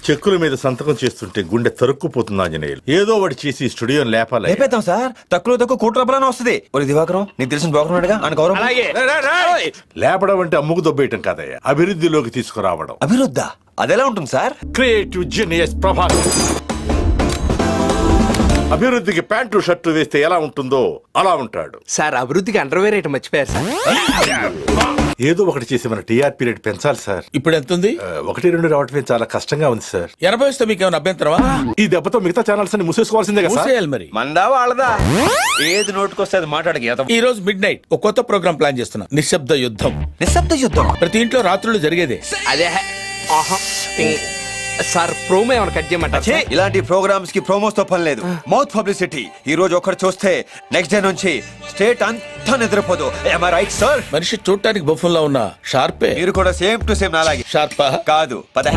చెక్కుల మీద సంతకం చేస్తుంటే గుండె తరుక్కుపోతుంది ఆంజనేయులు. ఏదో ఒకటి చేసి స్టూడియో లేపేద్దాం సార్. తక్కువ కోటి రూపాయలని వస్తుంది. ఒరే దివాకరం, నీకు తెలిసిన బ్రోకర్ లేపడం అంటే అమ్ముకు దొబ్బేయటం కాదయ్యా, అభివృద్ధిలోకి తీసుకురావడం. అభివృద్ధా? అదెలా ఉంటుంది సార్? Creative genius Prabhakar. అభివృద్ధికి ప్యాంటు షర్టు వేస్తే ఎలా ఉంటుందో అలా ఉంటాడు సార్. అభివృద్ధికి అండర్వేర్ ఐటమ్ మర్చిపోయారు సార్. ఏదో ఒకటి చేసి మన టీఆర్పీ రేట్ పెంచాలి సార్. ఇప్పుడు ఎంత ఉంది? 1-2 రావటమే చాలా కష్టంగా ఉంది సార్. 80 వస్తే మీకు ఏమైనా అభ్యంతరమా? ఈ దెబ్బతో మిగతా ఛానల్స్ అన్ని మూసేసుకోవాల్సిందే కదా సార్. మరి మందా వాళ్ళదా ఏది నోటుకొస్తే అది మాట్లాడక. ఈ రోజు మిడ్-నైట్ ఒక కొత్త ప్రోగ్రామ్ ప్లాన్ చేస్తున్నా. నిశ్శబ్ద యుద్ధం. నిశ్శబ్ద యుద్ధం ప్రతి ఇంట్లో రాత్రులు జరిగేదే. అదే సార్. ప్రోమో ఏమైనా కట్ చేయమంటారు? ఇలాంటి ప్రోగ్రామ్స్ కి ప్రోమోస్ తో పని లేదు. Mouth publicity. ఈ రోజు ఒకరు చూస్తే నెక్స్ట్ డే నుంచి స్టేట్ అంతా నిద్రపోదు. Right sir? మనిషి చూడటానికి బొఫన్ లా ఉన్న షార్పే. మీరు కూడా సేమ్ టు సేమ్ అలాగే షార్పా కాదు. పద